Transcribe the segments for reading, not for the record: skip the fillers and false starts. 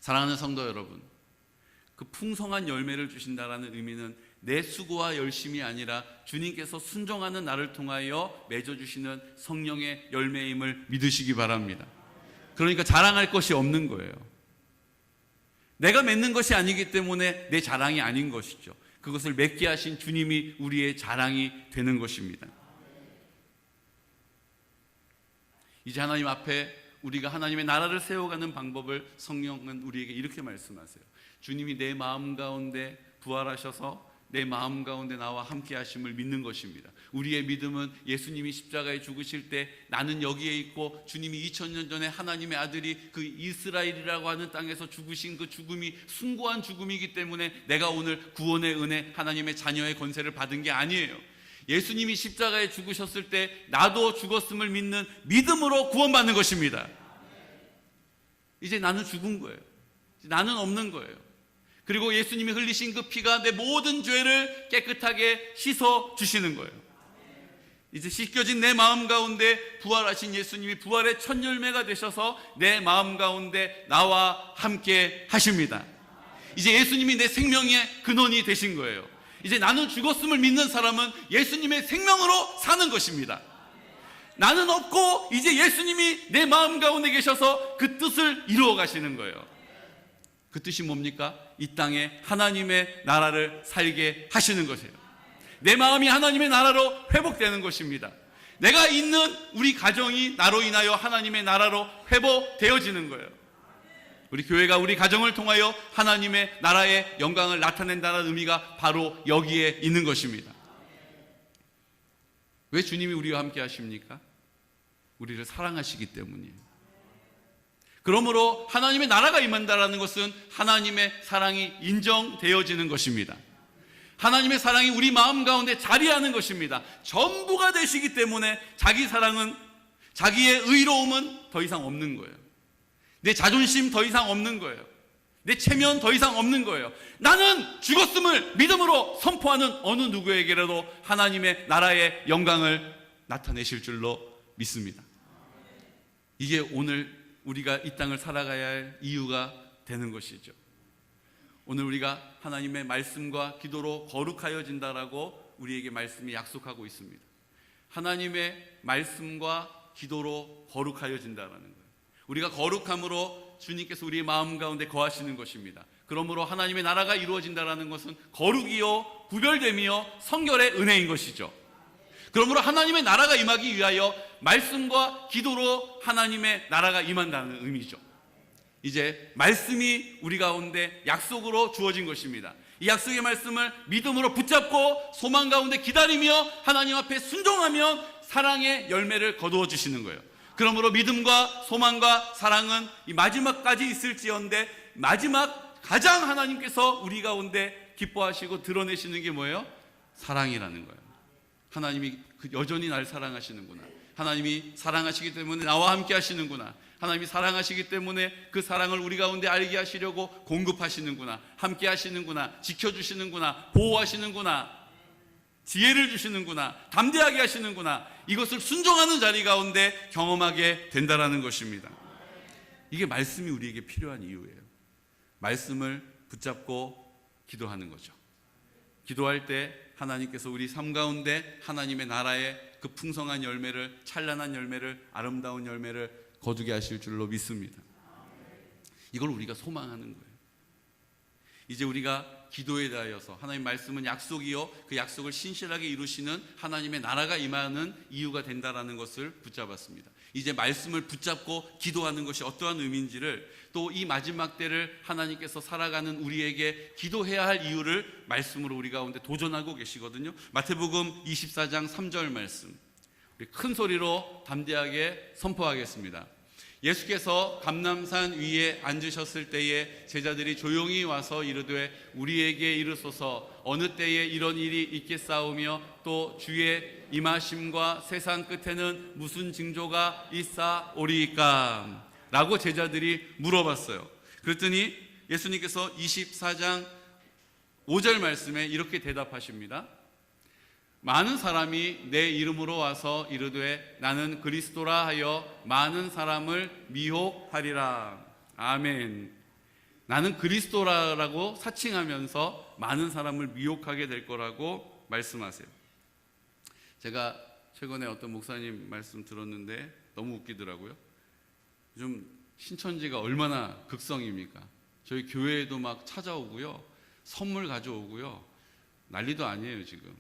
사랑하는 성도 여러분, 그 풍성한 열매를 주신다라는 의미는 내 수고와 열심이 아니라 주님께서 순종하는 나를 통하여 맺어주시는 성령의 열매임을 믿으시기 바랍니다. 그러니까 자랑할 것이 없는 거예요. 내가 맺는 것이 아니기 때문에 내 자랑이 아닌 것이죠. 그것을 맺게 하신 주님이 우리의 자랑이 되는 것입니다. 이제 하나님 앞에 우리가 하나님의 나라를 세워가는 방법을 성령은 우리에게 이렇게 말씀하세요. 주님이 내 마음 가운데 부활하셔서 내 마음 가운데 나와 함께 하심을 믿는 것입니다. 우리의 믿음은 예수님이 십자가에 죽으실 때 나는 여기에 있고 주님이 2000년 전에 하나님의 아들이 그 이스라엘이라고 하는 땅에서 죽으신 그 죽음이 숭고한 죽음이기 때문에 내가 오늘 구원의 은혜, 하나님의 자녀의 권세를 받은 게 아니에요. 예수님이 십자가에 죽으셨을 때 나도 죽었음을 믿는 믿음으로 구원받는 것입니다. 이제 나는 죽은 거예요. 이제 나는 없는 거예요. 그리고 예수님이 흘리신 그 피가 내 모든 죄를 깨끗하게 씻어 주시는 거예요. 이제 씻겨진 내 마음 가운데 부활하신 예수님이 부활의 첫 열매가 되셔서 내 마음 가운데 나와 함께 하십니다. 이제 예수님이 내 생명의 근원이 되신 거예요. 이제 나는 죽었음을 믿는 사람은 예수님의 생명으로 사는 것입니다. 나는 없고 이제 예수님이 내 마음 가운데 계셔서 그 뜻을 이루어 가시는 거예요. 그 뜻이 뭡니까? 이 땅에 하나님의 나라를 살게 하시는 것이에요. 내 마음이 하나님의 나라로 회복되는 것입니다. 내가 있는 우리 가정이 나로 인하여 하나님의 나라로 회복되어지는 거예요. 우리 교회가 우리 가정을 통하여 하나님의 나라의 영광을 나타낸다는 의미가 바로 여기에 있는 것입니다. 왜 주님이 우리와 함께 하십니까? 우리를 사랑하시기 때문이에요. 그러므로 하나님의 나라가 임한다는 것은 하나님의 사랑이 인정되어지는 것입니다. 하나님의 사랑이 우리 마음 가운데 자리하는 것입니다. 전부가 되시기 때문에 자기 사랑은, 자기의 의로움은 더 이상 없는 거예요. 내 자존심 더 이상 없는 거예요. 내 체면 더 이상 없는 거예요. 나는 죽었음을 믿음으로 선포하는 어느 누구에게라도 하나님의 나라의 영광을 나타내실 줄로 믿습니다. 이게 오늘 우리가 이 땅을 살아가야 할 이유가 되는 것이죠. 오늘 우리가 하나님의 말씀과 기도로 거룩하여진다라고 우리에게 말씀이 약속하고 있습니다. 하나님의 말씀과 기도로 거룩하여진다라는 거예요. 우리가 거룩함으로 주님께서 우리의 마음 가운데 거하시는 것입니다. 그러므로 하나님의 나라가 이루어진다라는 것은 거룩이요 구별됨이요 성결의 은혜인 것이죠. 그러므로 하나님의 나라가 임하기 위하여 말씀과 기도로 하나님의 나라가 임한다는 의미죠. 이제 말씀이 우리 가운데 약속으로 주어진 것입니다. 이 약속의 말씀을 믿음으로 붙잡고 소망 가운데 기다리며 하나님 앞에 순종하면 사랑의 열매를 거두어 주시는 거예요. 그러므로 믿음과 소망과 사랑은 이 마지막까지 있을지언데 마지막 가장 하나님께서 우리 가운데 기뻐하시고 드러내시는 게 뭐예요? 사랑이라는 거예요. 하나님이 여전히 날 사랑하시는구나. 하나님이 사랑하시기 때문에 나와 함께 하시는구나. 하나님이 사랑하시기 때문에 그 사랑을 우리 가운데 알게 하시려고 공급하시는구나. 함께 하시는구나. 지켜주시는구나. 보호하시는구나. 지혜를 주시는구나. 담대하게 하시는구나. 이것을 순종하는 자리 가운데 경험하게 된다라는 것입니다. 이게 말씀이 우리에게 필요한 이유예요. 말씀을 붙잡고 기도하는 거죠. 기도할 때 하나님께서 우리 삶 가운데 하나님의 나라의 그 풍성한 열매를, 찬란한 열매를, 아름다운 열매를 거두게 하실 줄로 믿습니다. 이걸 우리가 소망하는 거예요. 이제 우리가 기도에 대하여서 하나님 말씀은 약속이요 그 약속을 신실하게 이루시는 하나님의 나라가 임하는 이유가 된다라는 것을 붙잡았습니다. 이제 말씀을 붙잡고 기도하는 것이 어떠한 의미인지를, 또 이 마지막 때를 하나님께서 살아가는 우리에게 기도해야 할 이유를 말씀으로 우리 가운데 도전하고 계시거든요. 마태복음 24장 3절 말씀, 우리 큰 소리로 담대하게 선포하겠습니다. 예수께서 감람산 위에 앉으셨을 때에 제자들이 조용히 와서 이르되 우리에게 이르소서 어느 때에 이런 일이 있겠사오며 또 주의 임하심과 세상 끝에는 무슨 징조가 있사오리이까? 라고 제자들이 물어봤어요. 그랬더니 예수님께서 24장 5절 말씀에 이렇게 대답하십니다. 많은 사람이 내 이름으로 와서 이르되 나는 그리스도라 하여 많은 사람을 미혹하리라. 아멘. 나는 그리스도라고 사칭하면서 많은 사람을 미혹하게 될 거라고 말씀하세요. 제가 최근에 어떤 목사님 말씀 들었는데 너무 웃기더라고요. 요즘 신천지가 얼마나 극성입니까? 저희 교회에도 막 찾아오고요, 선물 가져오고요, 난리도 아니에요 지금.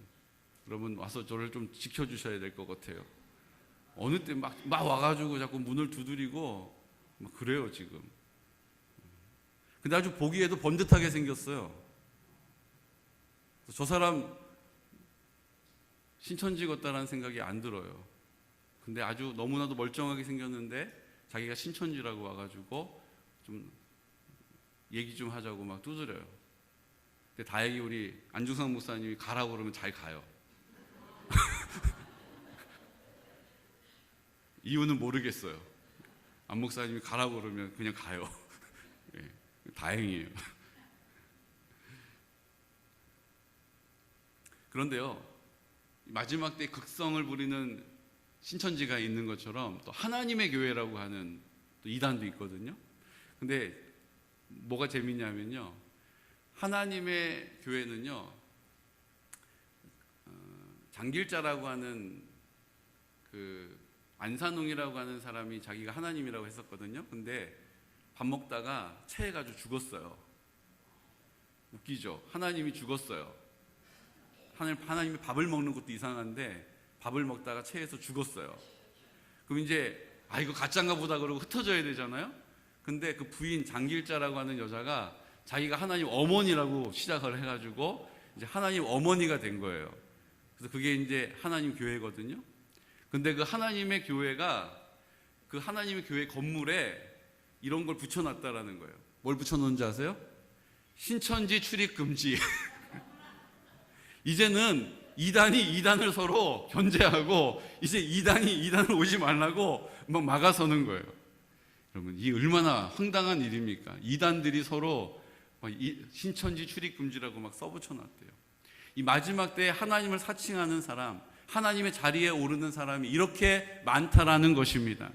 여러분 와서 저를 좀 지켜주셔야 될 것 같아요. 어느 때 막 와가지고 자꾸 문을 두드리고 막 그래요 지금. 근데 아주 보기에도 번듯하게 생겼어요. 저 사람 신천지 같다라는 생각이 안 들어요. 근데 아주 너무나도 멀쩡하게 생겼는데 자기가 신천지라고 와가지고 좀 얘기 좀 하자고 막 두드려요. 근데 다행히 우리 안중상 목사님이 가라고 그러면 잘 가요. 이유는 모르겠어요. 안 목사님이 가라고 그러면 그냥 가요. 네, 다행이에요. 그런데요, 마지막 때 극성을 부리는 신천지가 있는 것처럼 또 하나님의 교회라고 하는 또 이단도 있거든요. 근데 뭐가 재밌냐면요, 하나님의 교회는요, 장길자라고 하는 그 안산웅이라고 하는 사람이 자기가 하나님이라고 했었거든요. 근데 밥 먹다가 체해가지고 죽었어요. 웃기죠? 하나님이 죽었어요. 하나님이 밥을 먹는 것도 이상한데 밥을 먹다가 체해서 죽었어요. 그럼 이제 이거 가짜인가 보다 그러고 흩어져야 되잖아요. 근데 그 부인 장길자라고 하는 여자가 자기가 하나님 어머니라고 시작을 해가지고 이제 하나님 어머니가 된 거예요. 그래서 그게 이제 하나님 교회거든요. 근데 그 하나님의 교회가 그 하나님의 교회 건물에 이런 걸 붙여놨다라는 거예요. 뭘 붙여놓은지 아세요? 신천지 출입 금지. 이제는 이단이 이단을 서로 견제하고 이제 이단이 이단을 오지 말라고 막 막아서는 거예요. 여러분, 이 얼마나 황당한 일입니까? 이단들이 서로 막 신천지 출입 금지라고 막 써붙여놨대요. 이 마지막 때에 하나님을 사칭하는 사람, 하나님의 자리에 오르는 사람이 이렇게 많다라는 것입니다.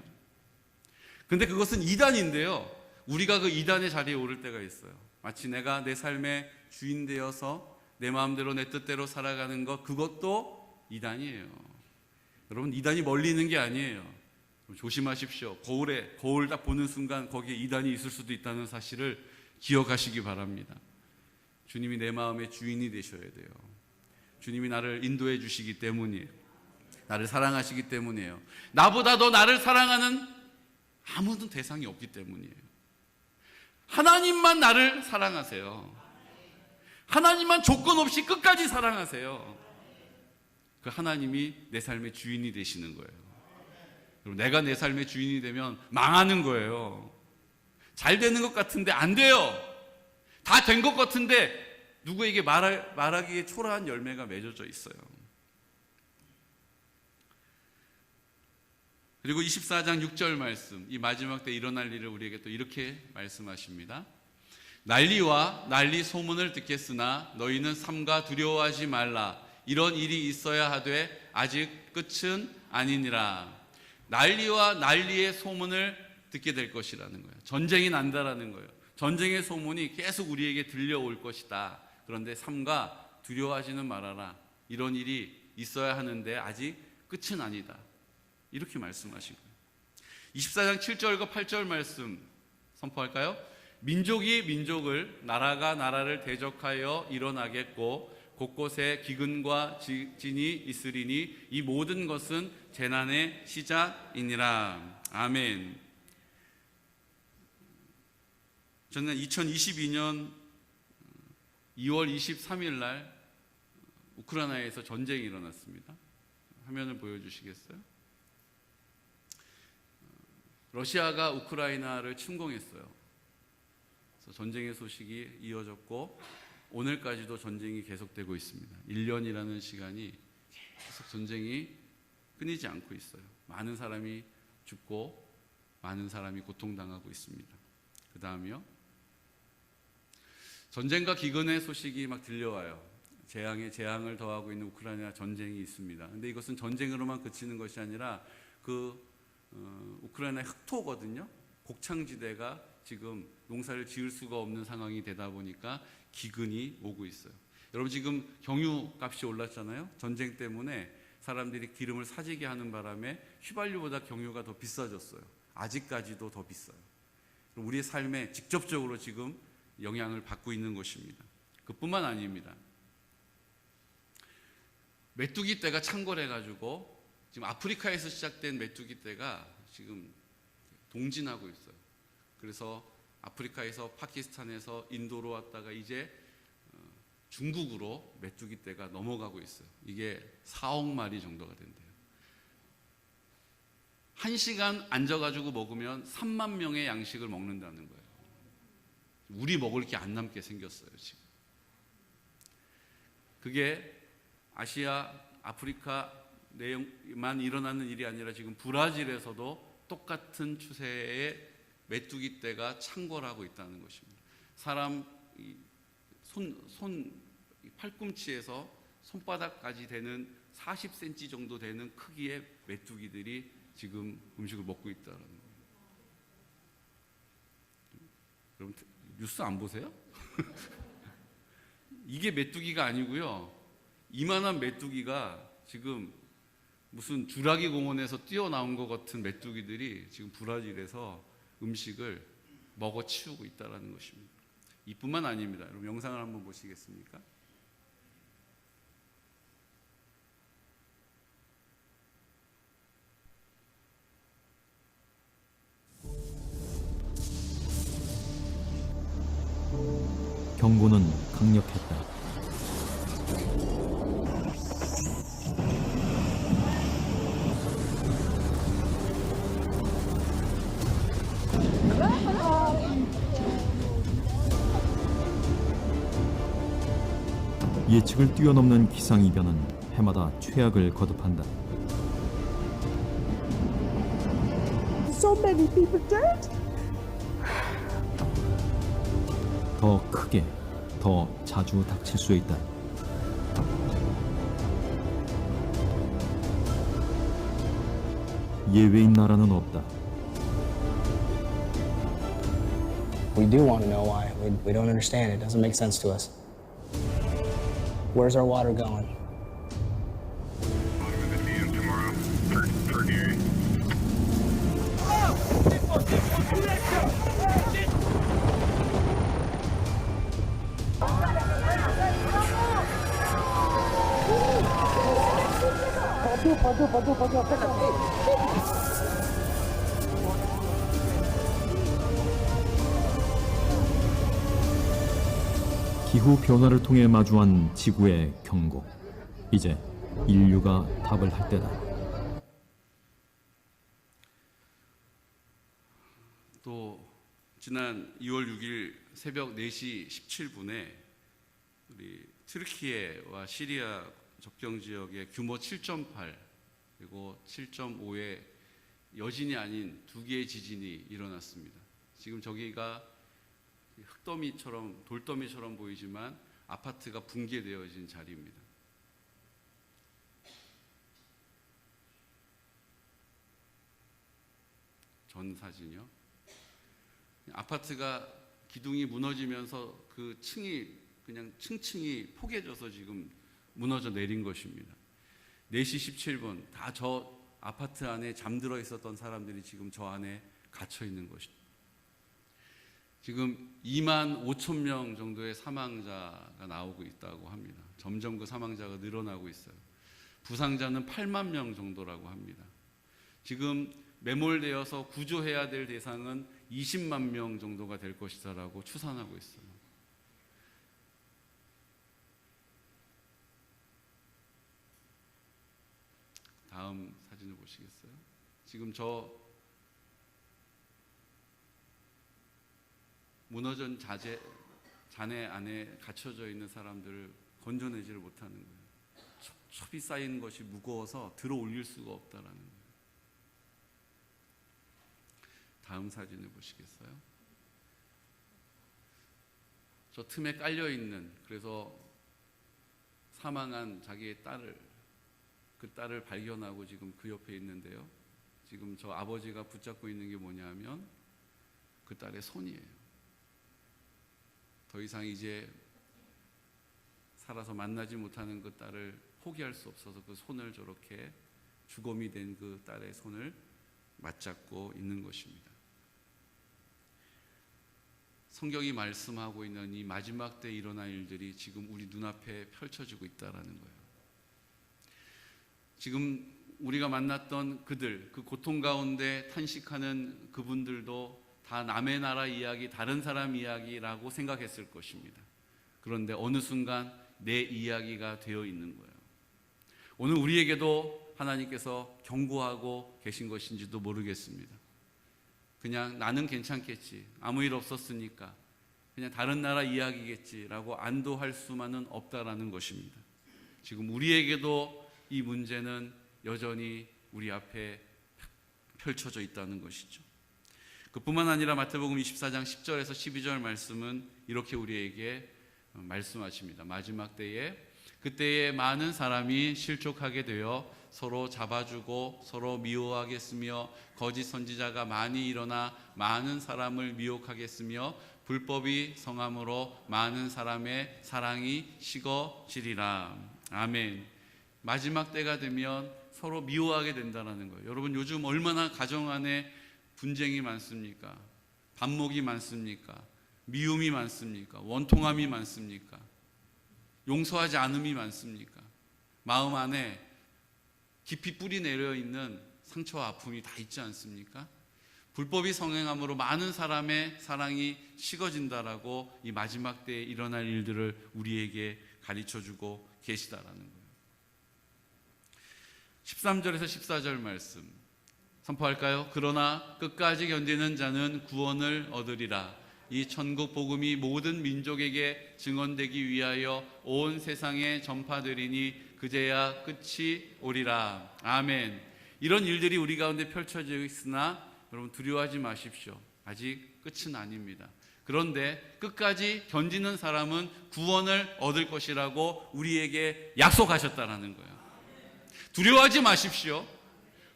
근데 그것은 이단인데요, 우리가 그 이단의 자리에 오를 때가 있어요. 마치 내가 내 삶의 주인 되어서 내 마음대로 내 뜻대로 살아가는 것, 그것도 이단이에요. 여러분, 이단이 멀리 있는 게 아니에요. 조심하십시오. 거울 딱 보는 순간 거기에 이단이 있을 수도 있다는 사실을 기억하시기 바랍니다. 주님이 내 마음의 주인이 되셔야 돼요. 주님이 나를 인도해 주시기 때문이에요. 나를 사랑하시기 때문이에요. 나보다 더 나를 사랑하는 아무도 대상이 없기 때문이에요. 하나님만 나를 사랑하세요. 하나님만 조건 없이 끝까지 사랑하세요. 그 하나님이 내 삶의 주인이 되시는 거예요. 그리고 내가 내 삶의 주인이 되면 망하는 거예요. 잘 되는 것 같은데 안 돼요. 다 된 것 같은데 누구에게 말하기에 초라한 열매가 맺어져 있어요. 그리고 24장 6절 말씀, 이 마지막 때 일어날 일을 우리에게 또 이렇게 말씀하십니다. 난리와 난리 소문을 듣겠으나 너희는 삼가 두려워하지 말라. 이런 일이 있어야 하되 아직 끝은 아니니라. 난리와 난리의 소문을 듣게 될 것이라는 거예요. 전쟁이 난다라는 거예요. 전쟁의 소문이 계속 우리에게 들려올 것이다. 그런데 삼가 두려워하지는 말아라. 이런 일이 있어야 하는데 아직 끝은 아니다. 이렇게 말씀하신 거예요. 24장 7절과 8절 말씀 선포할까요? 민족이 민족을, 나라가 나라를 대적하여 일어나겠고 곳곳에 기근과 진이 있으리니 이 모든 것은 재난의 시작이니라. 아멘. 저는 2022년 2월 23일 날 우크라이나에서 전쟁이 일어났습니다. 화면을 보여주시겠어요? 러시아가 우크라이나를 침공했어요. 그래서 전쟁의 소식이 이어졌고 오늘까지도 전쟁이 계속되고 있습니다. 1년이라는 시간이 계속 전쟁이 끊이지 않고 있어요. 많은 사람이 죽고 많은 사람이 고통당하고 있습니다. 그 다음이요, 전쟁과 기근의 소식이 막 들려와요. 재앙에 재앙을 더하고 있는 우크라이나 전쟁이 있습니다. 근데 이것은 전쟁으로만 그치는 것이 아니라 우크라이나 흑토거든요. 곡창지대가 지금 농사를 지을 수가 없는 상황이 되다 보니까 기근이 오고 있어요. 여러분 지금 경유 값이 올랐잖아요. 전쟁 때문에 사람들이 기름을 사재기 하는 바람에 휘발유보다 경유가 더 비싸졌어요. 아직까지도 더 비싸요. 우리의 삶에 직접적으로 지금 영향을 받고 있는 것입니다. 그뿐만 아닙니다. 메뚜기 떼가 창궐해가지고 지금 아프리카에서 시작된 메뚜기 떼가 지금 동진하고 있어요. 그래서 아프리카에서 파키스탄에서 인도로 왔다가 이제 중국으로 메뚜기 떼가 넘어가고 있어요. 이게 4억 마리 정도가 된대요. 1시간 앉아가지고 먹으면 3만 명의 양식을 먹는다는 거예요. 우리 먹을 게 안 남게 생겼어요, 지금. 그게 아시아, 아프리카만 일어나는 일이 아니라 지금 브라질에서도 똑같은 추세의 메뚜기 떼가 창궐하고 있다는 것입니다. 사람 팔꿈치에서 손바닥까지 되는 40cm 정도 되는 크기의 메뚜기들이 지금 음식을 먹고 있다는 거예요. 여러분 뉴스 안 보세요? 이게 메뚜기가 아니고요. 이만한 메뚜기가 지금 무슨 주라기 공원에서 뛰어나온 것 같은 메뚜기들이 지금 브라질에서 음식을 먹어 치우고 있다는 것입니다. 이뿐만 아닙니다. 여러분 영상을 한번 보시겠습니까? 경고는 강력했다. 예측을 뛰어넘는 기상이변은 해마다 최악을 거듭한다. So many people dead. 더 크게, 더 자주 닥칠 수 있다. 예외인 나라는 없다. We do want to know why. We don't understand. It doesn't make sense to us. Where's our water going? 기후 변화를 통해 마주한 지구의 경고. 이제 인류가 답을 할 때다. 또 지난 2월 6일 새벽 4시 17분에 우리 트르키예와 시리아 접경 지역에 규모 7.8 그리고 7.5의 여진이 아닌 두 개의 지진이 일어났습니다. 지금 저기가 흙더미처럼 돌더미처럼 보이지만 아파트가 붕괴되어진 자리입니다. 전 사진이요. 아파트가 기둥이 무너지면서 그 층이 그냥 층층이 포개져서 지금 무너져 내린 것입니다. 4시 17분 다 저 아파트 안에 잠들어 있었던 사람들이 지금 저 안에 갇혀 있는 것입니다. 지금 2만 5천 명 정도의 사망자가 나오고 있다고 합니다. 점점 그 사망자가 늘어나고 있어요. 부상자는 8만 명 정도라고 합니다. 지금 매몰되어서 구조해야 될 대상은 20만 명 정도가 될 것이다라고 추산하고 있어요. 다음 사진을 보시겠어요? 지금 저 무너진 잔해 안에 갇혀져 있는 사람들을 건져내지를 못하는 거예요. 첩이 쌓인 것이 무거워서 들어 올릴 수가 없다라는 거예요. 다음 사진을 보시겠어요? 저 틈에 깔려 있는 그래서 사망한 자기의 그 딸을 발견하고 지금 그 옆에 있는데요. 지금 저 아버지가 붙잡고 있는 게 뭐냐면 그 딸의 손이에요. 더 이상 이제 살아서 만나지 못하는 그 딸을 포기할 수 없어서 그 손을 저렇게 주검이 된 그 딸의 손을 맞잡고 있는 것입니다. 성경이 말씀하고 있는 이 마지막 때 일어날 일들이 지금 우리 눈앞에 펼쳐지고 있다라는 거예요. 지금 우리가 만났던 그들, 그 고통 가운데 탄식하는 그분들도 다 남의 나라 이야기, 다른 사람 이야기라고 생각했을 것입니다. 그런데 어느 순간 내 이야기가 되어 있는 거예요. 오늘 우리에게도 하나님께서 경고하고 계신 것인지도 모르겠습니다. 그냥 나는 괜찮겠지, 아무 일 없었으니까 그냥 다른 나라 이야기겠지라고 안도할 수만은 없다라는 것입니다. 지금 우리에게도 이 문제는 여전히 우리 앞에 펼쳐져 있다는 것이죠. 그뿐만 아니라 마태복음 24장 10절에서 12절 말씀은 이렇게 우리에게 말씀하십니다. 마지막 때에 그때에 많은 사람이 실족하게 되어 서로 잡아주고 서로 미워하겠으며 거짓 선지자가 많이 일어나 많은 사람을 미혹하겠으며 불법이 성함으로 많은 사람의 사랑이 식어지리라. 아멘. 마지막 때가 되면 서로 미워하게 된다는 거예요. 여러분, 요즘 얼마나 가정 안에 분쟁이 많습니까? 반목이 많습니까? 미움이 많습니까? 원통함이 많습니까? 용서하지 않음이 많습니까? 마음 안에 깊이 뿌리 내려 있는 상처와 아픔이 다 있지 않습니까? 불법이 성행함으로 많은 사람의 사랑이 식어진다라고 이 마지막 때에 일어날 일들을 우리에게 가르쳐주고 계시다라는 거예요. 13절에서 14절 말씀 선포할까요? 그러나 끝까지 견디는 자는 구원을 얻으리라. 이 천국 복음이 모든 민족에게 증언되기 위하여 온 세상에 전파되리니 그제야 끝이 오리라. 아멘. 이런 일들이 우리 가운데 펼쳐져 있으나 여러분 두려워하지 마십시오. 아직 끝은 아닙니다. 그런데 끝까지 견디는 사람은 구원을 얻을 것이라고 우리에게 약속하셨다는 거예요. 두려워하지 마십시오.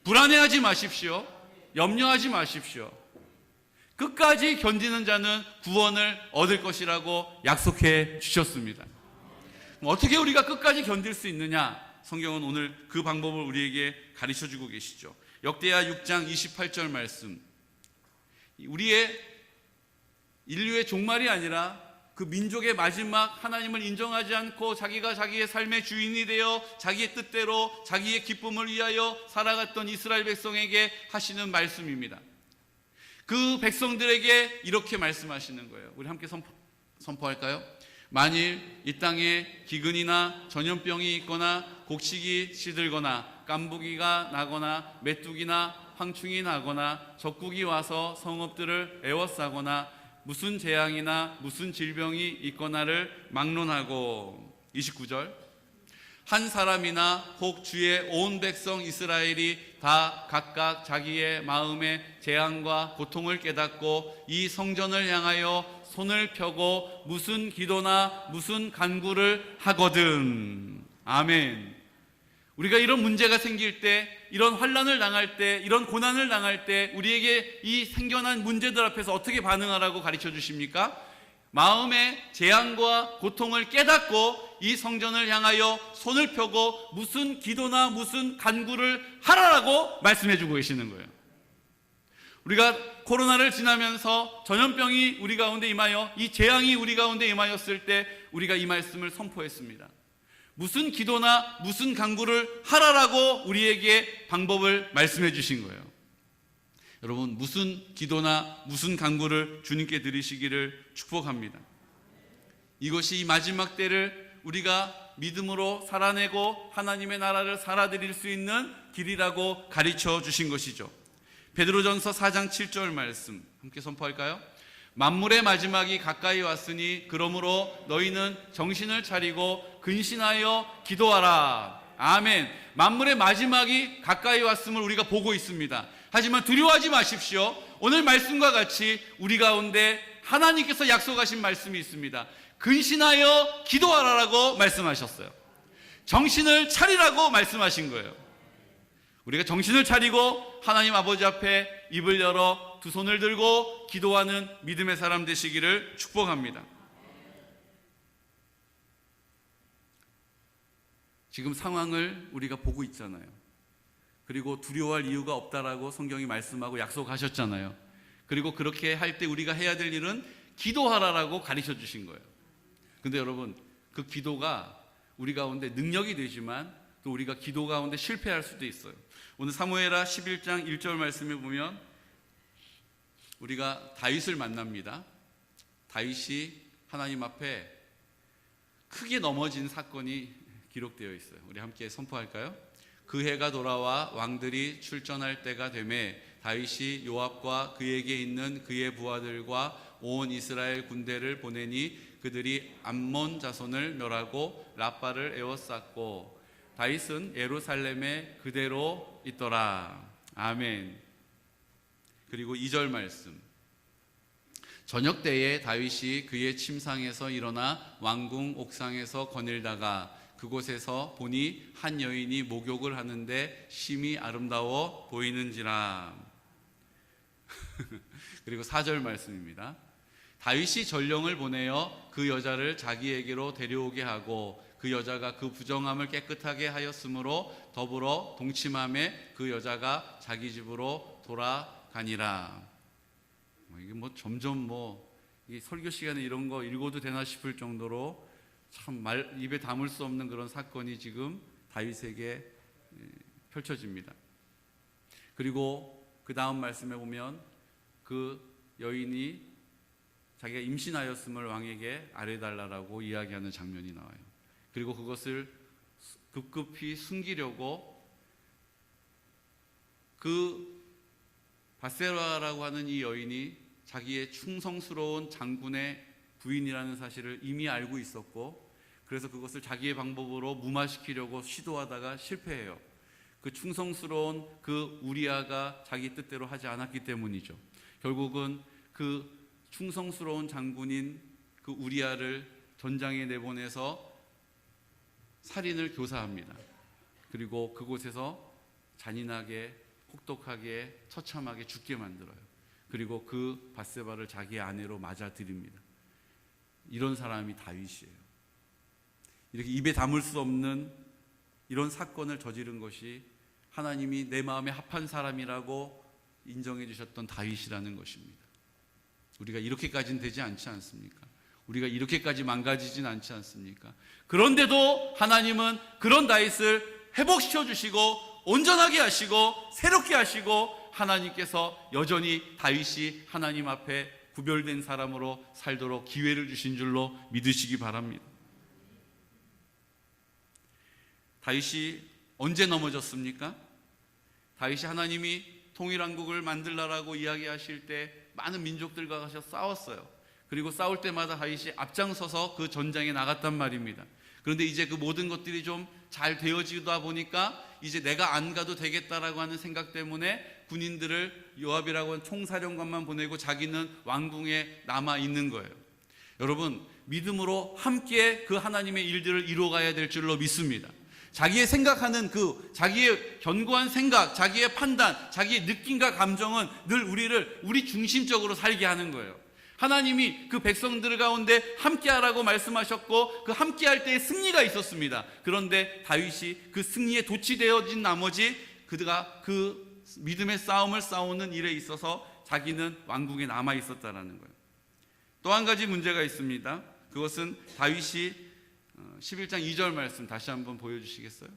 불안해하지 마십시오. 염려하지 마십시오. 끝까지 견디는 자는 구원을 얻을 것이라고 약속해 주셨습니다. 어떻게 우리가 끝까지 견딜 수 있느냐? 성경은 오늘 그 방법을 우리에게 가르쳐 주고 계시죠. 역대하 6장 28절 말씀. 우리의 인류의 종말이 아니라 그 민족의 마지막, 하나님을 인정하지 않고 자기가 자기의 삶의 주인이 되어 자기의 뜻대로 자기의 기쁨을 위하여 살아갔던 이스라엘 백성에게 하시는 말씀입니다. 그 백성들에게 이렇게 말씀하시는 거예요. 우리 함께 선포할까요? 만일 이 땅에 기근이나 전염병이 있거나 곡식이 시들거나 깐부기가 나거나 메뚜기나 황충이 나거나 적국이 와서 성읍들을 에워싸거나 무슨 재앙이나 무슨 질병이 있거나를 막론하고 29절 한 사람이나 혹 주의 온 백성 이스라엘이 다 각각 자기의 마음의 재앙과 고통을 깨닫고 이 성전을 향하여 손을 펴고 무슨 기도나 무슨 간구를 하거든. 아멘. 우리가 이런 문제가 생길 때, 이런 환난을 당할 때, 이런 고난을 당할 때 우리에게 이 생겨난 문제들 앞에서 어떻게 반응하라고 가르쳐 주십니까? 마음의 재앙과 고통을 깨닫고 이 성전을 향하여 손을 펴고 무슨 기도나 무슨 간구를 하라라고 말씀해 주고 계시는 거예요. 우리가 코로나를 지나면서 전염병이 우리 가운데 임하여 이 재앙이 우리 가운데 임하였을 때 우리가 이 말씀을 선포했습니다. 무슨 기도나 무슨 간구를 하라라고 우리에게 방법을 말씀해 주신 거예요. 여러분, 무슨 기도나 무슨 간구를 주님께 드리시기를 축복합니다. 이것이 이 마지막 때를 우리가 믿음으로 살아내고 하나님의 나라를 살아드릴 수 있는 길이라고 가르쳐 주신 것이죠. 베드로전서 4장 7절 말씀 함께 선포할까요? 만물의 마지막이 가까이 왔으니 그러므로 너희는 정신을 차리고 근신하여 기도하라. 아멘. 만물의 마지막이 가까이 왔음을 우리가 보고 있습니다. 하지만 두려워하지 마십시오. 오늘 말씀과 같이 우리 가운데 하나님께서 약속하신 말씀이 있습니다. 근신하여 기도하라라고 말씀하셨어요. 정신을 차리라고 말씀하신 거예요. 우리가 정신을 차리고 하나님 아버지 앞에 입을 열어 두 손을 들고 기도하는 믿음의 사람 되시기를 축복합니다. 지금 상황을 우리가 보고 있잖아요. 그리고 두려워할 이유가 없다라고 성경이 말씀하고 약속하셨잖아요. 그리고 그렇게 할 때 우리가 해야 될 일은 기도하라라고 가르쳐 주신 거예요. 근데 여러분, 그 기도가 우리 가운데 능력이 되지만 또 우리가 기도 가운데 실패할 수도 있어요. 오늘 사무엘하 11장 1절 말씀에 보면 우리가 다윗을 만납니다. 다윗이 하나님 앞에 크게 넘어진 사건이 기록되어 있어요. 우리 함께 선포할까요? 그 해가 돌아와 왕들이 출전할 때가 되매 다윗이 요압과 그에게 있는 그의 부하들과 온 이스라엘 군대를 보내니 그들이 암몬 자손을 멸하고 라빠를 에워쌌고 다윗은 예루살렘에 그대로 있더라. 아멘. 그리고 2절 말씀. 저녁 때에 다윗이 그의 침상에서 일어나 왕궁 옥상에서 거닐다가 그곳에서 보니 한 여인이 목욕을 하는데 심히 아름다워 보이는지라. 그리고 4절 말씀입니다. 다윗이 전령을 보내어 그 여자를 자기에게로 데려오게 하고 그 여자가 그 부정함을 깨끗하게 하였으므로 더불어 동침함에 그 여자가 자기 집으로 돌아가니라. 이게 점점 이 설교 시간에 이런 거 읽어도 되나 싶을 정도로 참 입에 담을 수 없는 그런 사건이 지금 다윗에게 펼쳐집니다. 그리고 그 다음 말씀에 보면 그 여인이 자기가 임신하였음을 왕에게 아뢰달라고 이야기하는 장면이 나와요. 그리고 그것을 급급히 숨기려고 그 바세바라고 하는 이 여인이 자기의 충성스러운 장군의 부인이라는 사실을 이미 알고 있었고, 그래서 그것을 자기의 방법으로 무마시키려고 시도하다가 실패해요. 그 충성스러운 그 우리아가 자기 뜻대로 하지 않았기 때문이죠. 결국은 그 충성스러운 장군인 그 우리아를 전장에 내보내서 살인을 교사합니다. 그리고 그곳에서 잔인하게 혹독하게 처참하게 죽게 만들어요. 그리고 그 바세바를 자기의 아내로 맞아들입니다. 이런 사람이 다윗이에요. 이렇게 입에 담을 수 없는 이런 사건을 저지른 것이 하나님이 내 마음에 합한 사람이라고 인정해 주셨던 다윗이라는 것입니다. 우리가 이렇게까지는 되지 않지 않습니까? 우리가 이렇게까지 망가지진 않지 않습니까? 그런데도 하나님은 그런 다윗을 회복시켜 주시고 온전하게 하시고 새롭게 하시고 하나님께서 여전히 다윗이 하나님 앞에 구별된 사람으로 살도록 기회를 주신 줄로 믿으시기 바랍니다. 다윗이 언제 넘어졌습니까? 다윗이 하나님이 통일왕국을 만들라라고 이야기하실 때 많은 민족들과 가서 싸웠어요. 그리고 싸울 때마다 다윗이 앞장서서 그 전장에 나갔단 말입니다. 그런데 이제 그 모든 것들이 좀 잘 되어지다 보니까 이제 내가 안 가도 되겠다라고 하는 생각 때문에 군인들을 요압이라고 하는 총사령관만 보내고 자기는 왕궁에 남아 있는 거예요. 여러분, 믿음으로 함께 그 하나님의 일들을 이루어가야 될 줄로 믿습니다. 자기의 생각하는 자기의 견고한 생각, 자기의 판단, 자기의 느낌과 감정은 늘 우리 중심적으로 살게 하는 거예요. 하나님이 그 백성들 가운데 함께하라고 말씀하셨고 그 함께할 때의 승리가 있었습니다. 그런데 다윗이 그 승리에 도취되어진 나머지 그가 그 믿음의 싸움을 싸우는 일에 있어서 자기는 왕궁에 남아 있었다라는 거예요. 또 한 가지 문제가 있습니다. 그것은 다윗이 11장 2절 말씀 다시 한번 보여주시겠어요?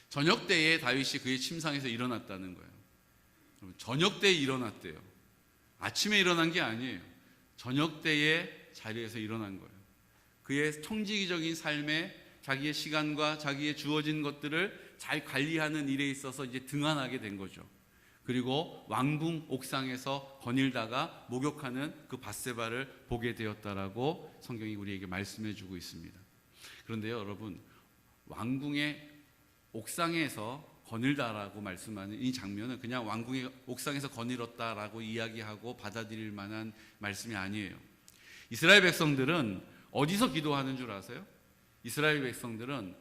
저녁 때에 다윗이 그의 침상에서 일어났다는 거예요. 저녁 때에 일어났대요. 아침에 일어난 게 아니에요. 저녁 때에 자리에서 일어난 거예요. 그의 청지기적인 삶에 자기의 시간과 자기의 주어진 것들을 잘 관리하는 일에 있어서 이제 등한하게 된 거죠. 그리고 왕궁 옥상에서 거닐다가 목욕하는 그 바세바를 보게 되었다라고 성경이 우리에게 말씀해 주고 있습니다. 그런데요, 여러분, 왕궁의 옥상에서 거닐다라고 말씀하는 이 장면은 그냥 왕궁의 옥상에서 거닐었다라고 이야기하고 받아들일 만한 말씀이 아니에요. 이스라엘 백성들은 어디서 기도하는 줄 아세요? 이스라엘 백성들은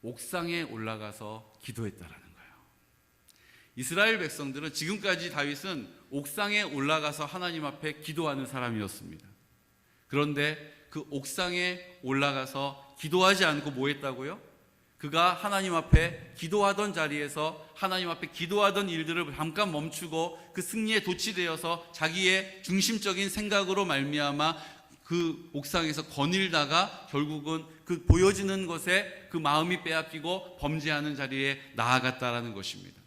옥상에 올라가서 기도했다라는 거예요. 이스라엘 백성들은 지금까지 다윗은 옥상에 올라가서 하나님 앞에 기도하는 사람이었습니다. 그런데 그 옥상에 올라가서 기도하지 않고 뭐 했다고요? 그가 하나님 앞에 기도하던 자리에서 하나님 앞에 기도하던 일들을 잠깐 멈추고 그 승리에 도취되어서 자기의 중심적인 생각으로 말미암아 그 옥상에서 거닐다가 결국은 그 보여지는 것에 그 마음이 빼앗기고 범죄하는 자리에 나아갔다라는 것입니다.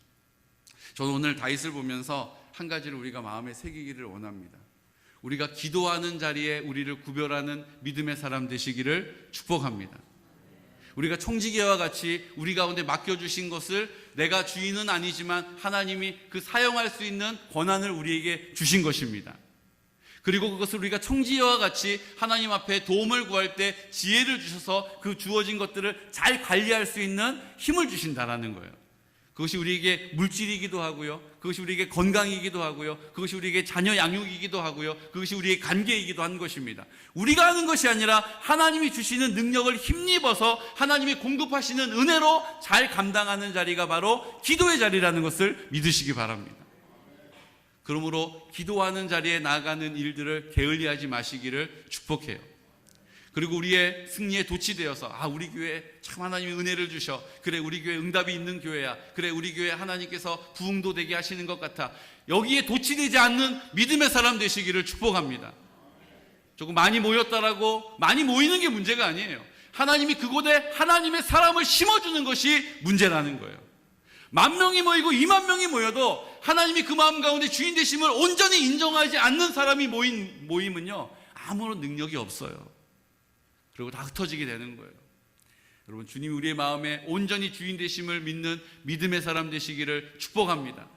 저는 오늘 다윗을 보면서 한 가지를 우리가 마음에 새기기를 원합니다. 우리가 기도하는 자리에 우리를 구별하는 믿음의 사람 되시기를 축복합니다. 우리가 청지기와 같이 우리 가운데 맡겨주신 것을 내가 주인은 아니지만 하나님이 그 사용할 수 있는 권한을 우리에게 주신 것입니다. 그리고 그것을 우리가 청지기와 같이 하나님 앞에 도움을 구할 때 지혜를 주셔서 그 주어진 것들을 잘 관리할 수 있는 힘을 주신다라는 거예요. 그것이 우리에게 물질이기도 하고요, 그것이 우리에게 건강이기도 하고요, 그것이 우리에게 자녀 양육이기도 하고요, 그것이 우리의 관계이기도 한 것입니다. 우리가 하는 것이 아니라 하나님이 주시는 능력을 힘입어서 하나님이 공급하시는 은혜로 잘 감당하는 자리가 바로 기도의 자리라는 것을 믿으시기 바랍니다. 그러므로 기도하는 자리에 나아가는 일들을 게을리하지 마시기를 축복해요. 그리고 우리의 승리에 도취되어서 우리 교회 참 하나님이 은혜를 주셔, 그래 우리 교회 응답이 있는 교회야, 그래 우리 교회 하나님께서 부흥도 되게 하시는 것 같아, 여기에 도취되지 않는 믿음의 사람 되시기를 축복합니다. 조금 많이 모였다라고 많이 모이는 게 문제가 아니에요. 하나님이 그곳에 하나님의 사람을 심어주는 것이 문제라는 거예요. 10,000명이 모이고 20,000명이 모여도 하나님이 그 마음 가운데 주인 되심을 온전히 인정하지 않는 사람이 모인 모임은요, 아무런 능력이 없어요. 그리고 다 흩어지게 되는 거예요. 여러분, 주님이 우리의 마음에 온전히 주인 되심을 믿는 믿음의 사람 되시기를 축복합니다.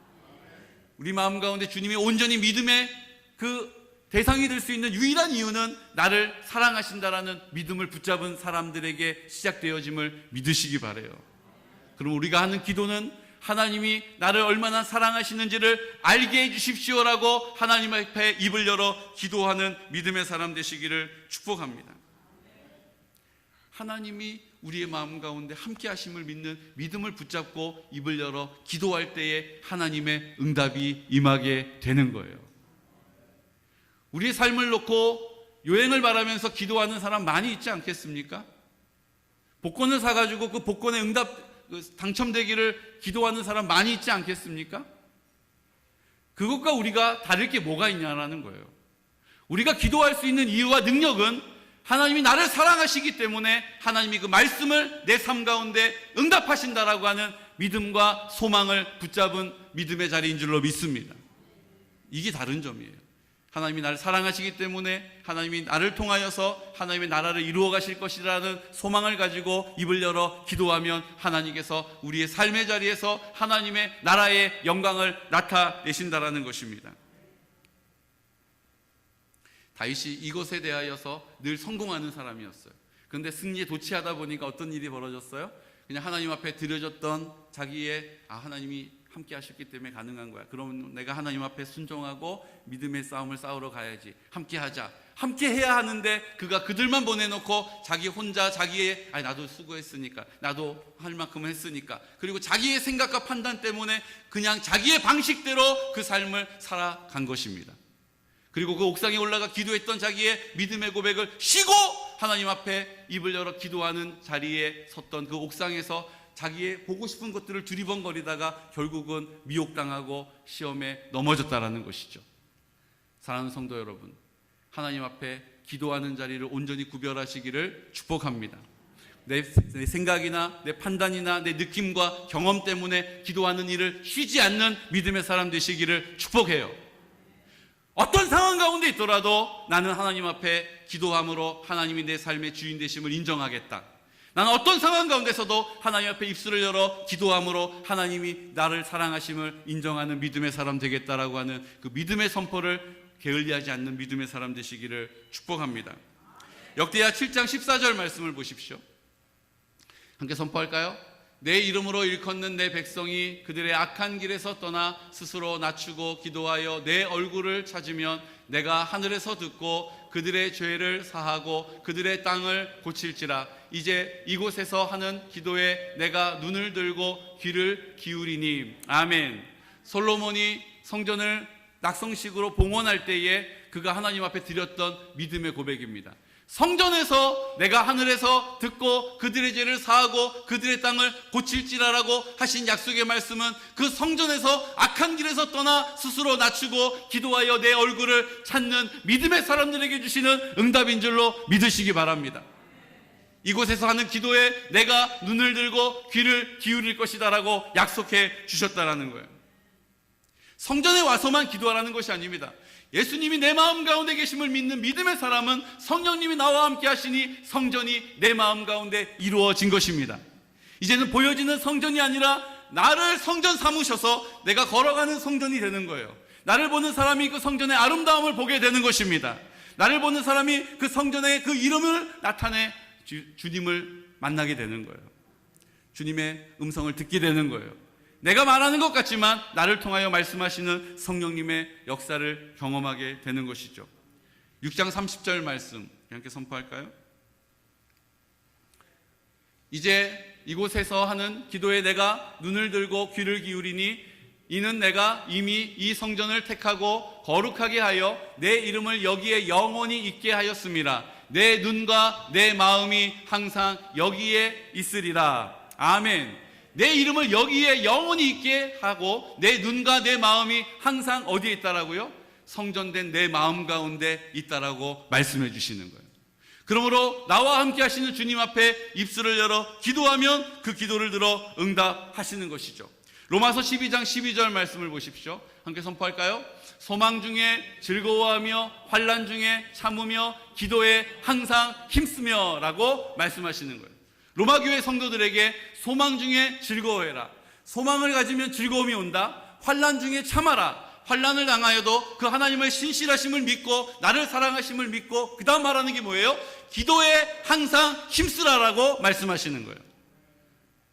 우리 마음 가운데 주님이 온전히 믿음의 그 대상이 될 수 있는 유일한 이유는 나를 사랑하신다라는 믿음을 붙잡은 사람들에게 시작되어짐을 믿으시기 바라요. 그럼 우리가 하는 기도는 하나님이 나를 얼마나 사랑하시는지를 알게 해주십시오라고 하나님 앞에 입을 열어 기도하는 믿음의 사람 되시기를 축복합니다. 하나님이 우리의 마음 가운데 함께 하심을 믿는 믿음을 붙잡고 입을 열어 기도할 때에 하나님의 응답이 임하게 되는 거예요. 우리의 삶을 놓고 요행을 바라면서 기도하는 사람 많이 있지 않겠습니까? 복권을 사가지고 그 복권의 응답 당첨되기를 기도하는 사람 많이 있지 않겠습니까? 그것과 우리가 다를 게 뭐가 있냐라는 거예요. 우리가 기도할 수 있는 이유와 능력은 하나님이 나를 사랑하시기 때문에 하나님이 그 말씀을 내 삶 가운데 응답하신다라고 하는 믿음과 소망을 붙잡은 믿음의 자리인 줄로 믿습니다. 이게 다른 점이에요. 하나님이 나를 사랑하시기 때문에 하나님이 나를 통하여서 하나님의 나라를 이루어 가실 것이라는 소망을 가지고 입을 열어 기도하면 하나님께서 우리의 삶의 자리에서 하나님의 나라의 영광을 나타내신다라는 것입니다. 다윗이 이것에 대하여서 늘 성공하는 사람이었어요. 그런데 승리에 도취하다 보니까 어떤 일이 벌어졌어요? 그냥 하나님 앞에 드려졌던 자기의 하나님이 함께 하셨기 때문에 가능한 거야. 그럼 내가 하나님 앞에 순종하고 믿음의 싸움을 싸우러 가야지. 함께 하자. 함께 해야 하는데 그가 그들만 보내놓고 자기 혼자 자기의 나도 수고했으니까, 나도 할 만큼은 했으니까, 그리고 자기의 생각과 판단 때문에 그냥 자기의 방식대로 그 삶을 살아간 것입니다. 그리고 그 옥상에 올라가 기도했던 자기의 믿음의 고백을 쉬고 하나님 앞에 입을 열어 기도하는 자리에 섰던 그 옥상에서 자기의 보고 싶은 것들을 두리번거리다가 결국은 미혹당하고 시험에 넘어졌다라는 것이죠. 사랑하는 성도 여러분, 하나님 앞에 기도하는 자리를 온전히 구별하시기를 축복합니다. 내 생각이나 내 판단이나 내 느낌과 경험 때문에 기도하는 일을 쉬지 않는 믿음의 사람 되시기를 축복해요. 어떤 상황 가운데 있더라도 나는 하나님 앞에 기도함으로 하나님이 내 삶의 주인 되심을 인정하겠다. 나는 어떤 상황 가운데서도 하나님 앞에 입술을 열어 기도함으로 하나님이 나를 사랑하심을 인정하는 믿음의 사람 되겠다라고 하는 그 믿음의 선포를 게을리하지 않는 믿음의 사람 되시기를 축복합니다. 역대하 7장 14절 말씀을 보십시오. 함께 선포할까요? 내 이름으로 일컫는 내 백성이 그들의 악한 길에서 떠나 스스로 낮추고 기도하여 내 얼굴을 찾으면 내가 하늘에서 듣고 그들의 죄를 사하고 그들의 땅을 고칠지라. 이제 이곳에서 하는 기도에 내가 눈을 들고 귀를 기울이니. 아멘. 솔로몬이 성전을 낙성식으로 봉헌할 때에 그가 하나님 앞에 드렸던 믿음의 고백입니다. 성전에서 내가 하늘에서 듣고 그들의 죄를 사하고 그들의 땅을 고칠지라라고 하신 약속의 말씀은 그 성전에서 악한 길에서 떠나 스스로 낮추고 기도하여 내 얼굴을 찾는 믿음의 사람들에게 주시는 응답인 줄로 믿으시기 바랍니다. 이곳에서 하는 기도에 내가 눈을 들고 귀를 기울일 것이다라고 약속해 주셨다라는 거예요. 성전에 와서만 기도하라는 것이 아닙니다. 예수님이 내 마음 가운데 계심을 믿는 믿음의 사람은 성령님이 나와 함께 하시니 성전이 내 마음 가운데 이루어진 것입니다. 이제는 보여지는 성전이 아니라 나를 성전 삼으셔서 내가 걸어가는 성전이 되는 거예요. 나를 보는 사람이 그 성전의 아름다움을 보게 되는 것입니다. 나를 보는 사람이 그 성전의 그 이름을 나타내 주님을 만나게 되는 거예요. 주님의 음성을 듣게 되는 거예요. 내가 말하는 것 같지만 나를 통하여 말씀하시는 성령님의 역사를 경험하게 되는 것이죠. 6장 30절 말씀 함께 선포할까요? 이제 이곳에서 하는 기도에 내가 눈을 들고 귀를 기울이니 이는 내가 이미 이 성전을 택하고 거룩하게 하여 내 이름을 여기에 영원히 있게 하였음이라. 내 눈과 내 마음이 항상 여기에 있으리라. 아멘. 내 이름을 여기에 영원히 있게 하고 내 눈과 내 마음이 항상 어디에 있다라고요? 성전된 내 마음 가운데 있다라고 말씀해 주시는 거예요. 그러므로 나와 함께 하시는 주님 앞에 입술을 열어 기도하면 그 기도를 들어 응답하시는 것이죠. 로마서 12장 12절 말씀을 보십시오. 함께 선포할까요? 소망 중에 즐거워하며 환난 중에 참으며 기도에 항상 힘쓰며 라고 말씀하시는 거예요. 로마 교회 성도들에게 소망 중에 즐거워해라. 소망을 가지면 즐거움이 온다. 환난 중에 참아라. 환난을 당하여도 그 하나님의 신실하심을 믿고 나를 사랑하심을 믿고 그 다음 말하는 게 뭐예요? 기도에 항상 힘쓰라라고 말씀하시는 거예요.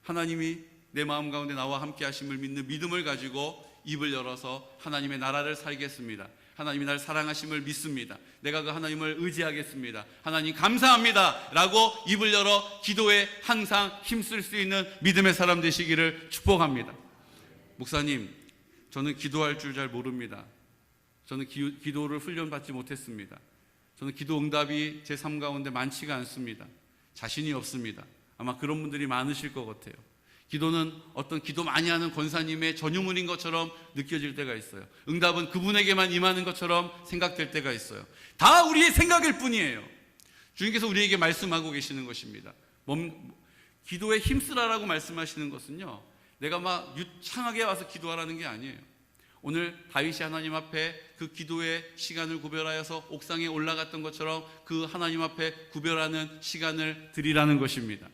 하나님이 내 마음 가운데 나와 함께 하심을 믿는 믿음을 가지고 입을 열어서 하나님의 나라를 살겠습니다. 하나님이 나를 사랑하심을 믿습니다. 내가 그 하나님을 의지하겠습니다. 하나님 감사합니다 라고 입을 열어 기도에 항상 힘쓸 수 있는 믿음의 사람 되시기를 축복합니다. 목사님, 저는 기도할 줄 잘 모릅니다. 저는 기도를 훈련받지 못했습니다. 저는 기도 응답이 제 삶 가운데 많지가 않습니다. 자신이 없습니다. 아마 그런 분들이 많으실 것 같아요. 기도는 어떤 기도 많이 하는 권사님의 전유물인 것처럼 느껴질 때가 있어요. 응답은 그분에게만 임하는 것처럼 생각될 때가 있어요. 다 우리의 생각일 뿐이에요. 주님께서 우리에게 말씀하고 계시는 것입니다. 기도에 힘쓰라라고 말씀하시는 것은요, 내가 막 유창하게 와서 기도하라는 게 아니에요. 오늘 다윗이 하나님 앞에 그 기도의 시간을 구별하여서 옥상에 올라갔던 것처럼 그 하나님 앞에 구별하는 시간을 드리라는 것입니다.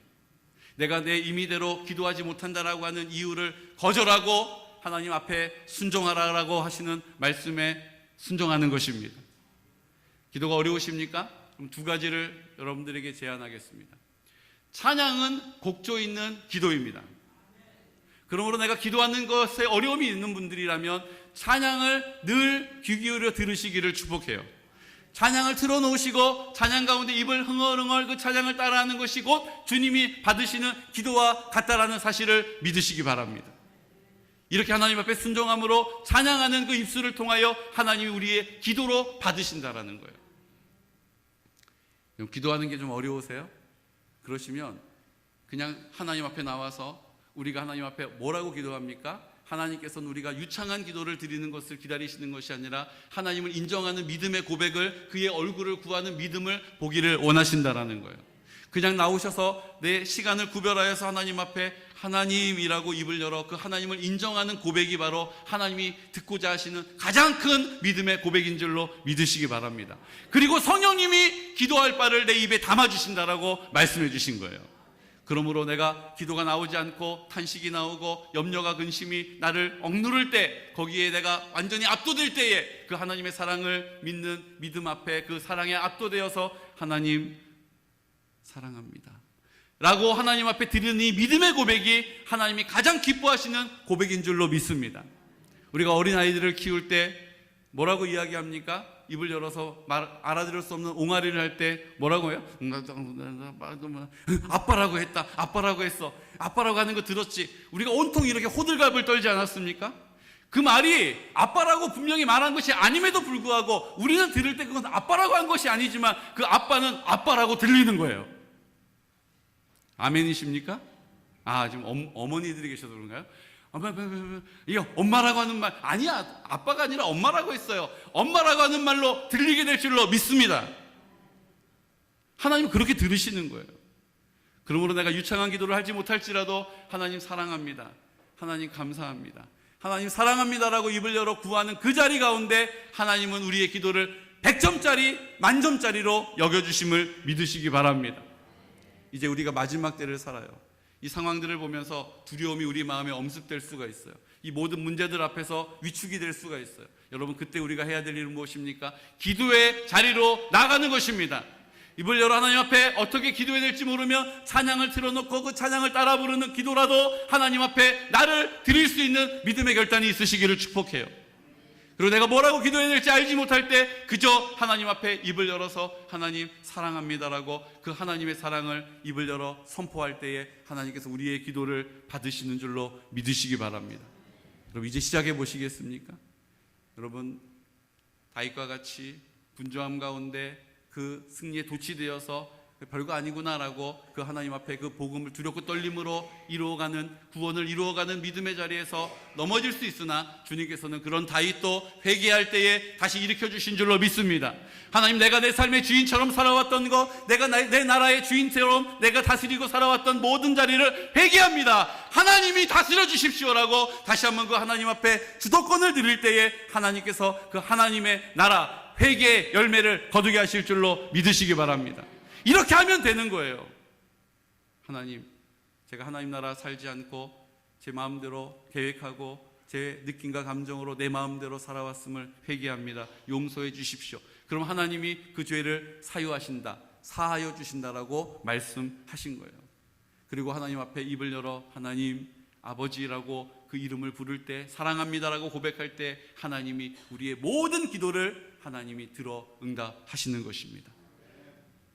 내가 내 임의대로 기도하지 못한다라고 하는 이유를 거절하고 하나님 앞에 순종하라고 하시는 말씀에 순종하는 것입니다. 기도가 어려우십니까? 그럼 두 가지를 여러분들에게 제안하겠습니다. 찬양은 곡조 있는 기도입니다. 그러므로 내가 기도하는 것에 어려움이 있는 분들이라면 찬양을 늘 귀 기울여 들으시기를 축복해요. 찬양을 틀어놓으시고 찬양 가운데 입을 흥얼흥얼 그 찬양을 따라하는 것이 곧 주님이 받으시는 기도와 같다라는 사실을 믿으시기 바랍니다. 이렇게 하나님 앞에 순종함으로 찬양하는 그 입술을 통하여 하나님이 우리의 기도로 받으신다라는 거예요. 기도하는 게 좀 어려우세요? 그러시면 그냥 하나님 앞에 나와서 우리가 하나님 앞에 뭐라고 기도합니까? 하나님께서는 우리가 유창한 기도를 드리는 것을 기다리시는 것이 아니라 하나님을 인정하는 믿음의 고백을, 그의 얼굴을 구하는 믿음을 보기를 원하신다라는 거예요. 그냥 나오셔서 내 시간을 구별하여서 하나님 앞에 하나님이라고 입을 열어 그 하나님을 인정하는 고백이 바로 하나님이 듣고자 하시는 가장 큰 믿음의 고백인 줄로 믿으시기 바랍니다. 그리고 성령님이 기도할 바를 내 입에 담아주신다라고 말씀해 주신 거예요. 그러므로 내가 기도가 나오지 않고 탄식이 나오고 염려가 근심이 나를 억누를 때, 거기에 내가 완전히 압도될 때에 그 하나님의 사랑을 믿는 믿음 앞에 그 사랑에 압도되어서 하나님 사랑합니다 라고 하나님 앞에 드리는 이 믿음의 고백이 하나님이 가장 기뻐하시는 고백인 줄로 믿습니다. 우리가 어린아이들을 키울 때 뭐라고 이야기합니까? 입을 열어서 알아들을 수 없는 옹알이를 할 때 뭐라고 해요? 아빠라고 했다, 아빠라고 했어, 아빠라고 하는 거 들었지. 우리가 온통 이렇게 호들갑을 떨지 않았습니까? 그 말이 아빠라고 분명히 말한 것이 아님에도 불구하고 우리는 들을 때 그건 아빠라고 한 것이 아니지만 그 아빠는 아빠라고 들리는 거예요. 아멘이십니까? 지금 어머니들이 계셔서 그런가요? 이게 엄마라고 하는 말 아니야, 아빠가 아니라 엄마라고 했어요. 엄마라고 하는 말로 들리게 될 줄로 믿습니다. 하나님은 그렇게 들으시는 거예요. 그러므로 내가 유창한 기도를 하지 못할지라도 하나님 사랑합니다, 하나님 감사합니다, 하나님 사랑합니다라고 입을 열어 구하는 그 자리 가운데 하나님은 우리의 기도를 100점짜리 만점짜리로 여겨주심을 믿으시기 바랍니다. 이제 우리가 마지막 때를 살아요. 이 상황들을 보면서 두려움이 우리 마음에 엄습될 수가 있어요. 이 모든 문제들 앞에서 위축이 될 수가 있어요. 여러분, 그때 우리가 해야 될 일은 무엇입니까? 기도의 자리로 나가는 것입니다. 입을 열어 하나님 앞에 어떻게 기도해야 될지 모르면 찬양을 틀어놓고 그 찬양을 따라 부르는 기도라도 하나님 앞에 나를 드릴 수 있는 믿음의 결단이 있으시기를 축복해요. 그리고 내가 뭐라고 기도해야 될지 알지 못할 때 그저 하나님 앞에 입을 열어서 하나님 사랑합니다라고 그 하나님의 사랑을 입을 열어 선포할 때에 하나님께서 우리의 기도를 받으시는 줄로 믿으시기 바랍니다. 그럼 이제 시작해 보시겠습니까? 여러분, 다윗과 같이 분주함 가운데 그 승리에 도취되어서 별거 아니구나라고 그 하나님 앞에 그 복음을 두렵고 떨림으로 이루어가는, 구원을 이루어가는 믿음의 자리에서 넘어질 수 있으나 주님께서는 그런 다윗도 회개할 때에 다시 일으켜 주신 줄로 믿습니다. 하나님, 내가 내 삶의 주인처럼 살아왔던 것, 내가 내 나라의 주인처럼 내가 다스리고 살아왔던 모든 자리를 회개합니다, 하나님이 다스려 주십시오라고 다시 한번 그 하나님 앞에 주도권을 드릴 때에 하나님께서 그 하나님의 나라 회개의 열매를 거두게 하실 줄로 믿으시기 바랍니다. 이렇게 하면 되는 거예요. 하나님, 제가 하나님 나라 살지 않고 제 마음대로 계획하고 제 느낌과 감정으로 내 마음대로 살아왔음을 회개합니다, 용서해 주십시오. 그럼 하나님이 그 죄를 사유하신다, 사하여 주신다라고 말씀하신 거예요. 그리고 하나님 앞에 입을 열어 하나님 아버지라고 그 이름을 부를 때, 사랑합니다라고 고백할 때 하나님이 우리의 모든 기도를 하나님이 들어 응답하시는 것입니다.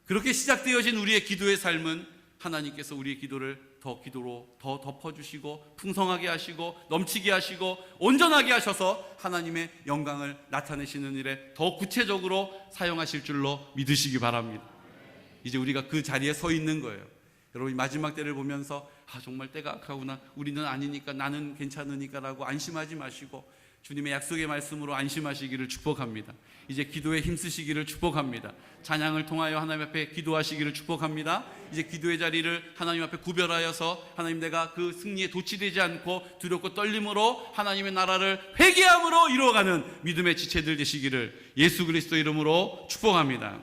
그렇게 시작되어진 우리의 기도의 삶은 하나님께서 우리의 기도를 기도로 더 덮어주시고 풍성하게 하시고 넘치게 하시고 온전하게 하셔서 하나님의 영광을 나타내시는 일에 더 구체적으로 사용하실 줄로 믿으시기 바랍니다. 이제 우리가 그 자리에 서 있는 거예요. 여러분, 마지막 때를 보면서 정말 때가 악하구나, 우리는 아니니까, 나는 괜찮으니까 라고 안심하지 마시고 주님의 약속의 말씀으로 안심하시기를 축복합니다. 이제 기도에 힘쓰시기를 축복합니다. 찬양을 통하여 하나님 앞에 기도하시기를 축복합니다. 이제 기도의 자리를 하나님 앞에 구별하여서 하나님, 내가 그 승리에 도취되지 않고 두렵고 떨림으로 하나님의 나라를 회개함으로 이루어가는 믿음의 지체들 되시기를 예수 그리스도 이름으로 축복합니다.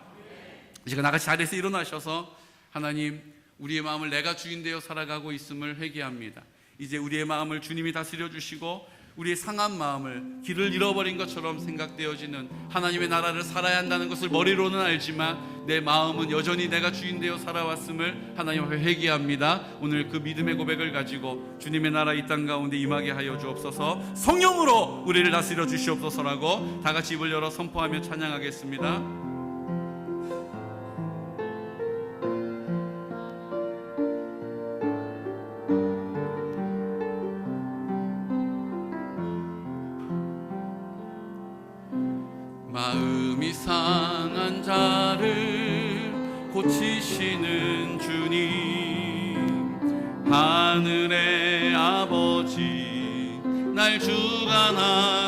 이제 나같이 자리에서 일어나셔서 하나님, 우리의 마음을 내가 주인 되어 살아가고 있음을 회개합니다. 이제 우리의 마음을 주님이 다스려 주시고 우리의 상한 마음을 길을 잃어버린 것처럼 생각되어지는 하나님의 나라를 살아야 한다는 것을 머리로는 알지만 내 마음은 여전히 내가 주인 되어 살아왔음을 하나님 앞에 회개합니다. 오늘 그 믿음의 고백을 가지고 주님의 나라 이 땅 가운데 임하게 하여 주옵소서, 성령으로 우리를 다스려 주시옵소서라고 다 같이 입을 열어 선포하며 찬양하겠습니다. 마음이 상한 자를 고치시는 주님, 하늘의 아버지 날 주관하소서.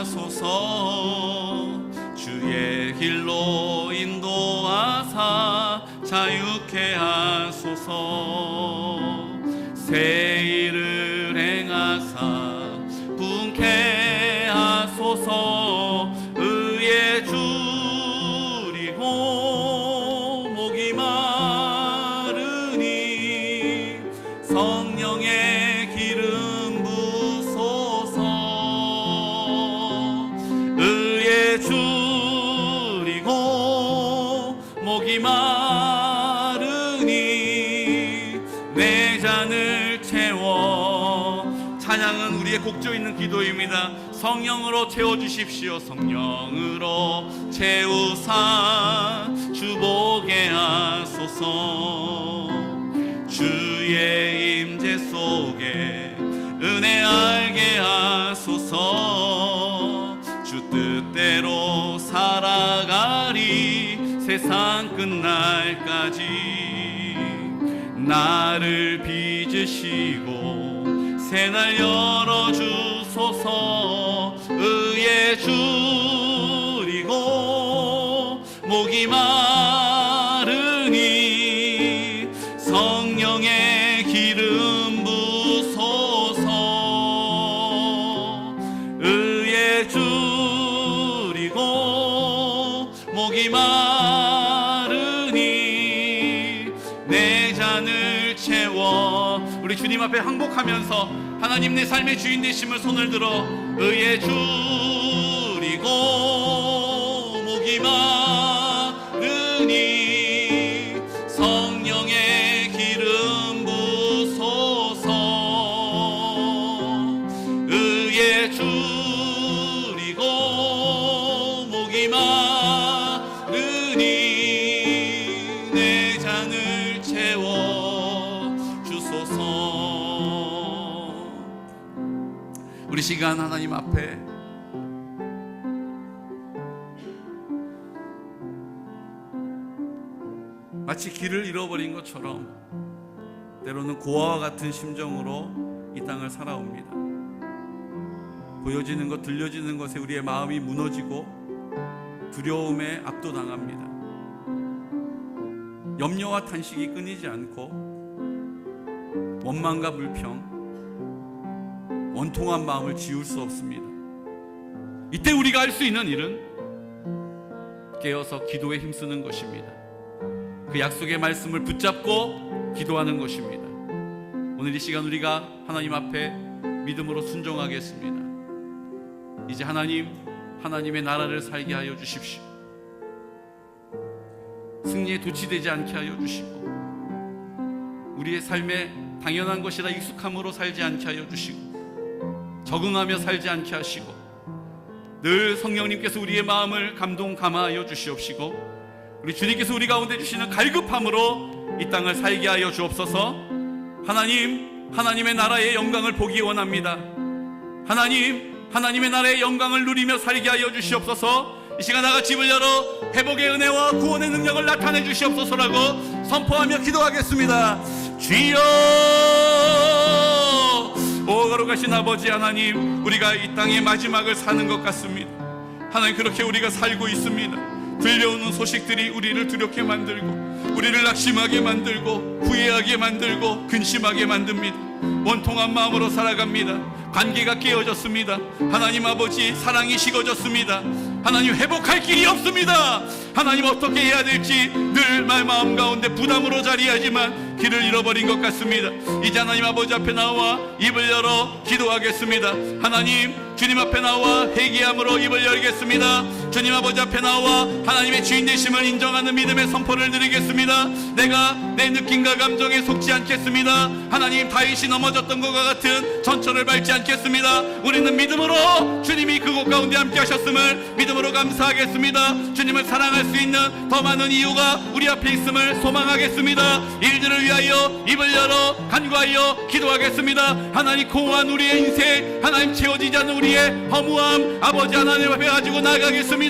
주의 길로 인도하사 자유케 하소서. 새 일을 행하사 분케 하소서. 의에 줄이고 목이 마르니 성령의 기름 부소서. 의에 줄이고 목이 마르니 내 잔을 채워. 찬양은 우리의 곡조 있는 기도입니다. 성령으로 채워주십시오. 성령으로 채우사 주보게 하소서. 주의 임재 속에 은혜 알게 하소서. 세상 끝날까지 나를 빚으시고 새날 열어주소서. 의에 줄이고 목이 마르니 성령의 기름 부소서. 의에 줄이고 목이 마르니 내 잔을 채워. 우리 주님 앞에 항복하면서 하나님 내 삶의 주인 되심을 손을 들어 의에 줄이고 목이 마르니 성령의 기름 부소서. 의에 줄이고 목이 마르니 내 잔을 채워 주소서. 우리 시간 하나님 앞에 마치 길을 잃어버린 것처럼 때로는 고아와 같은 심정으로 이 땅을 살아옵니다. 보여지는 것, 들려지는 것에 우리의 마음이 무너지고 두려움에 압도당합니다. 염려와 탄식이 끊이지 않고 원망과 불평, 원통한 마음을 지울 수 없습니다. 이때 우리가 할 수 있는 일은 깨어서 기도에 힘쓰는 것입니다. 그 약속의 말씀을 붙잡고 기도하는 것입니다. 오늘 이 시간 우리가 하나님 앞에 믿음으로 순종하겠습니다. 이제 하나님의 나라를 살게 하여 주십시오. 승리에 도취되지 않게 하여 주시고 우리의 삶에 당연한 것이라 익숙함으로 살지 않게 하여 주시고 적응하며 살지 않게 하시고 늘 성령님께서 우리의 마음을 감동감화하여 주시옵시고 우리 주님께서 우리 가운데 주시는 갈급함으로 이 땅을 살게 하여 주옵소서. 하나님의 나라의 영광을 보기 원합니다. 하나님의 나라의 영광을 누리며 살게 하여 주시옵소서. 이 시간 나같이 입을 열어 회복의 은혜와 구원의 능력을 나타내 주시옵소서라고 선포하며 기도하겠습니다. 주여, 오 거룩하신 아버지 하나님, 우리가 이 땅의 마지막을 사는 것 같습니다. 하나님, 그렇게 우리가 살고 있습니다. 들려오는 소식들이 우리를 두렵게 만들고 우리를 낙심하게 만들고 후회하게 만들고 근심하게 만듭니다. 원통한 마음으로 살아갑니다. 관계가 깨어졌습니다. 하나님 아버지, 사랑이 식어졌습니다. 하나님, 회복할 길이 없습니다. 하나님, 어떻게 해야 될지 늘 마음 가운데 부담으로 자리하지만 길을 잃어버린 것 같습니다. 이제 하나님 아버지 앞에 나와 입을 열어 기도하겠습니다. 하나님, 주님 앞에 나와 회개함으로 입을 열겠습니다. 주님 아버지 앞에 나와 하나님의 주인 되심을 인정하는 믿음의 선포를 드리겠습니다. 내가 내 느낌과 감정에 속지 않겠습니다. 하나님, 다윗이 넘어졌던 것과 같은 전철을 밟지 않겠습니다. 우리는 믿음으로 주님이 그곳 가운데 함께 하셨음을 믿음으로 감사하겠습니다. 주님을 사랑할 수 있는 더 많은 이유가 우리 앞에 있음을 소망하겠습니다. 일들을 위하여 입을 열어 간구하여 기도하겠습니다. 하나님, 공허한 우리의 인생, 하나님 채워지지 않는 우리의 허무함, 아버지 하나님 앞에 가지고 나가겠습니다.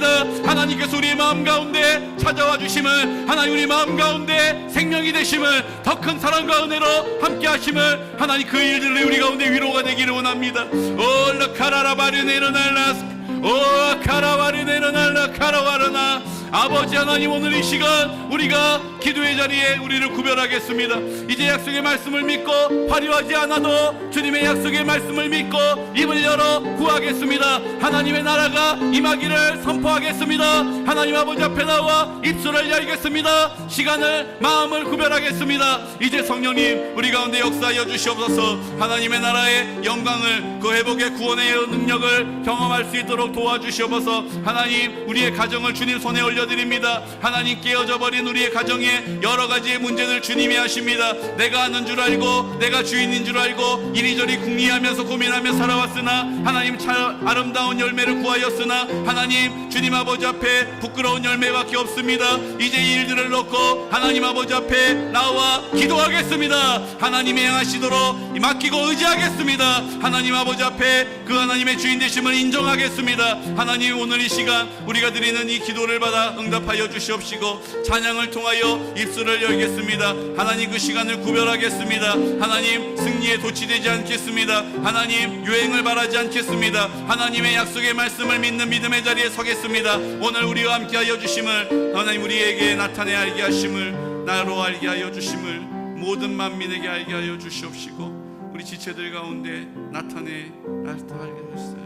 하나님께서 우리의 마음 가운데 찾아와 주심을, 하나님 우리 마음 가운데 생명이 되심을, 더 큰 사랑과 은혜로 함께 하심을, 하나님 그 일들이 우리 가운데 위로가 되기를 원합니다. 올라 카라라 바르네르날라 오 카라와르네르날라 카라와르나. 아버지 하나님, 오늘 이 시간 우리가 기도의 자리에 우리를 구별하겠습니다. 이제 약속의 말씀을 믿고 화려하지 않아도 주님의 약속의 말씀을 믿고 입을 열어 구하겠습니다. 하나님의 나라가 임하기를 선포하겠습니다. 하나님 아버지 앞에 나와 입술을 열겠습니다. 시간을, 마음을 구별하겠습니다. 이제 성령님 우리 가운데 역사하여 주시옵소서. 하나님의 나라의 영광을, 그 회복의 구원의 능력을 경험할 수 있도록 도와주시옵소서. 하나님, 우리의 가정을 주님 손에 올려드립니다. 하나님, 깨어져 버린 우리의 가정에 여러 가지의 문제들 주님이 하십니다. 내가 아는 줄 알고 내가 주인인 줄 알고 이리저리 궁리하면서 고민하며 살아왔으나 하나님, 아름다운 열매를 구하였으나 하나님, 주님 아버지 앞에 부끄러운 열매밖에 없습니다. 이제 이 일들을 놓고 하나님 아버지 앞에 나와 기도하겠습니다. 하나님이 행하시도록 맡기고 의지하겠습니다. 하나님 아버지 앞에 그 하나님의 주인 되심을 인정하겠습니다. 하나님, 오늘 이 시간 우리가 드리는 이 기도를 받아 기도가 응답하여 주시옵시고 찬양을 통하여 입술을 열겠습니다. 하나님 그 시간을 구별하겠습니다. 하나님 승리에 도취되지 않겠습니다. 하나님 유행을 바라지 않겠습니다. 하나님의 약속의 말씀을 믿는 믿음의 자리에 서겠습니다. 오늘 우리와 함께하여 주심을, 하나님 우리에게 나타내 알게 하심을, 나로 알게 하여 주심을 모든 만민에게 알게 하여 주시옵시고 우리 지체들 가운데 나타내 알게 하시옵소서.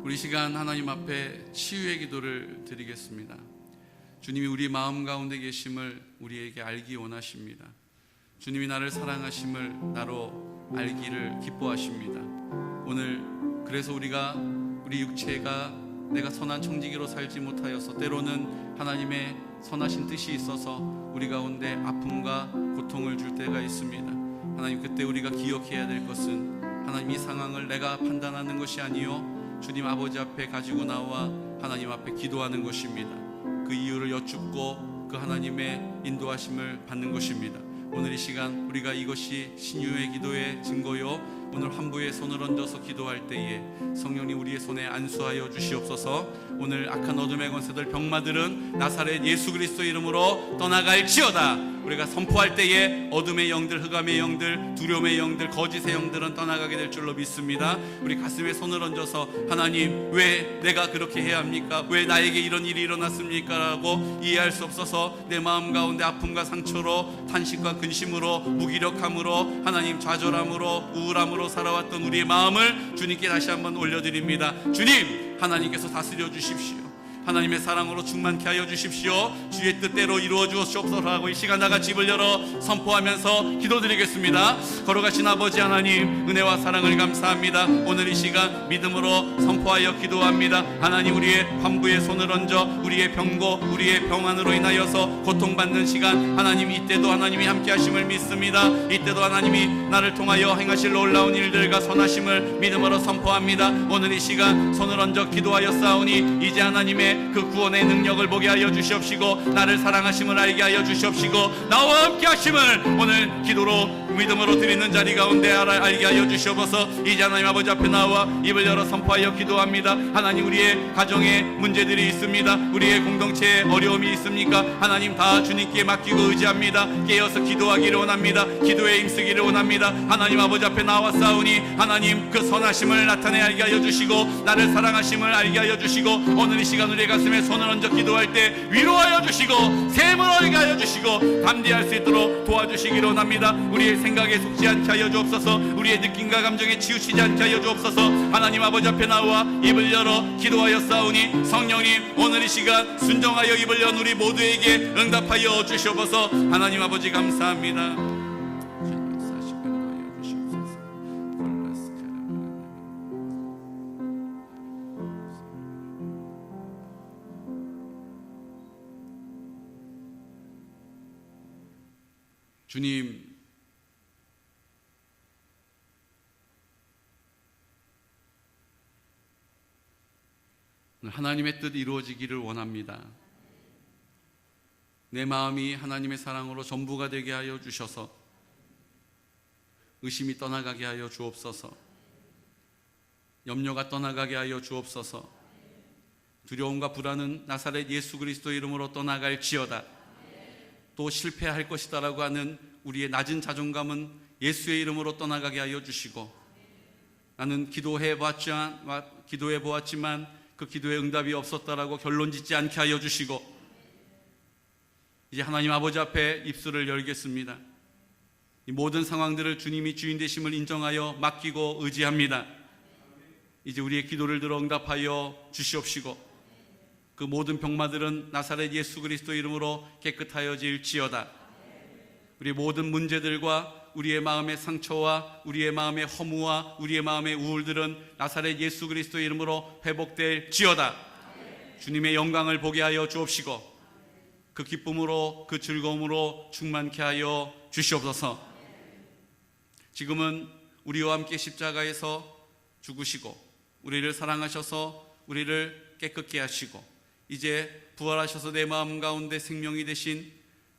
우리 시간 하나님 앞에 치유의 기도를 드리겠습니다. 주님이 우리 마음 가운데 계심을 우리에게 알기 원하십니다. 주님이 나를 사랑하심을 나로 알기를 기뻐하십니다. 오늘 그래서 우리가 우리 육체가 내가 선한 청지기로 살지 못하여서 때로는 하나님의 선하신 뜻이 있어서 우리 가운데 아픔과 고통을 줄 때가 있습니다. 하나님 그때 우리가 기억해야 될 것은 하나님 이 상황을 내가 판단하는 것이 아니요 주님 아버지 앞에 가지고 나와 하나님 앞에 기도하는 것입니다. 그 이유를 여쭙고 그 하나님의 인도하심을 받는 것입니다. 오늘 이 시간 우리가 이것이 신유의 기도의 증거요 오늘 환부에 손을 얹어서 기도할 때에 성령님 우리의 손에 안수하여 주시옵소서. 오늘 악한 어둠의 권세들 병마들은 나사렛 예수 그리스도 이름으로 떠나갈지어다. 우리가 선포할 때에 어둠의 영들, 흑암의 영들, 두려움의 영들, 거짓의 영들은 떠나가게 될 줄로 믿습니다. 우리 가슴에 손을 얹어서 하나님 왜 내가 그렇게 해야 합니까? 왜 나에게 이런 일이 일어났습니까? 라고 이해할 수 없어서 내 마음 가운데 아픔과 상처로 탄식과 근심으로 무기력함으로 하나님 좌절함으로 우울함으로 살아왔던 우리의 마음을 주님께 다시 한번 올려드립니다. 주님 하나님께서 다스려 주십시오. 하나님의 사랑으로 충만케 하여 주십시오. 주의 뜻대로 이루어 주옵소서 하고 이 시간 나같이 입을 열어 선포하면서 기도드리겠습니다. 걸어가신 아버지 하나님 은혜와 사랑을 감사합니다. 오늘 이 시간 믿음으로 선포하여 기도합니다. 하나님 우리의 환부에 손을 얹어 우리의 병고 우리의 병환으로 인하여서 고통받는 시간 하나님 이때도 하나님이 함께 하심을 믿습니다. 이때도 하나님이 나를 통하여 행하실 놀라운 일들과 선하심을 믿음으로 선포합니다. 오늘 이 시간 손을 얹어 기도하여 싸우니 이제 하나님의 그 구원의 능력을 보게 하여 주시옵시고 나를 사랑하심을 알게 하여 주시옵시고 나와 함께 하심을 오늘 기도로 믿음으로 드리는 자리 가운데 알게 하여 주시옵소서. 이제 하나님 아버지 앞에 나와 입을 열어 선포하여 기도합니다. 하나님 우리의 가정에 문제들이 있습니다. 우리의 공동체에 어려움이 있습니까? 하나님 다 주님께 맡기고 의지합니다. 깨어서 기도하기를 원합니다. 기도에 힘쓰기를 원합니다. 하나님 아버지 앞에 나와 싸우니 하나님 그 선하심을 나타내 알게 하여 주시고 나를 사랑하심을 알게 하여 주시고 오늘 이 시간 우리의 가슴에 손을 얹어 기도할 때 위로하여 주시고 샘을 얻게 하여 주시고 담대할 수 있도록 도와주시기를 원합니다. 우리의 생각에 속지 않게 하여 주옵소서. 우리의 느낌과 감정에 치우치지 않게 하여 주옵소서. 하나님 아버지 앞에 나와 입을 열어 기도하여 싸우니 성령님 오늘 이 시간 순종하여 입을 연 우리 모두에게 응답하여 주시옵소서. 하나님 아버지 감사합니다. 주님 하나님의 뜻 이루어지기를 원합니다. 내 마음이 하나님의 사랑으로 전부가 되게 하여 주셔서 의심이 떠나가게 하여 주옵소서. 염려가 떠나가게 하여 주옵소서. 두려움과 불안은 나사렛 예수 그리스도 이름으로 떠나갈지어다. 또 실패할 것이다라고 하는 우리의 낮은 자존감은 예수의 이름으로 떠나가게 하여 주시고 나는 기도해 보았지만 그 기도에 응답이 없었다라고 결론 짓지 않게 하여 주시고 이제 하나님 아버지 앞에 입술을 열겠습니다. 이 모든 상황들을 주님이 주인 되심을 인정하여 맡기고 의지합니다. 이제 우리의 기도를 들어 응답하여 주시옵시고 그 모든 병마들은 나사렛 예수 그리스도 이름으로 깨끗하여질지어다. 우리 모든 문제들과 우리의 마음의 상처와 우리의 마음의 허무와 우리의 마음의 우울들은 나사렛 예수 그리스도 이름으로 회복될지어다. 주님의 영광을 보게 하여 주옵시고 그 기쁨으로 그 즐거움으로 충만케 하여 주시옵소서. 지금은 우리와 함께 십자가에서 죽으시고 우리를 사랑하셔서 우리를 깨끗게 하시고 이제 부활하셔서 내 마음 가운데 생명이 되신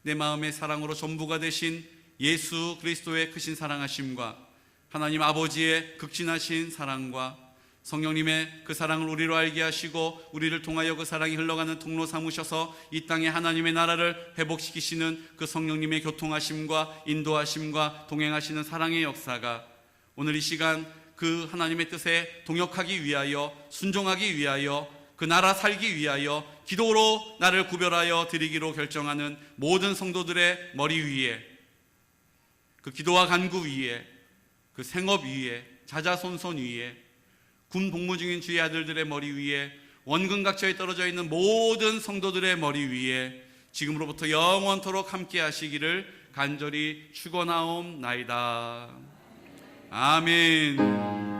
내 마음의 사랑으로 전부가 되신 예수 그리스도의 크신 사랑하심과 하나님 아버지의 극진하신 사랑과 성령님의 그 사랑을 우리로 알게 하시고 우리를 통하여 그 사랑이 흘러가는 통로 삼으셔서 이 땅에 하나님의 나라를 회복시키시는 그 성령님의 교통하심과 인도하심과 동행하시는 사랑의 역사가 오늘 이 시간 그 하나님의 뜻에 동역하기 위하여, 순종하기 위하여, 그 나라 살기 위하여 기도로 나를 구별하여 드리기로 결정하는 모든 성도들의 머리 위에, 그 기도와 간구 위에, 그 생업 위에, 자자손손 위에, 군 복무 중인 주의 아들들의 머리 위에, 원근각처에 떨어져 있는 모든 성도들의 머리 위에 지금으로부터 영원토록 함께 하시기를 간절히 축원하옵나이다. 아멘.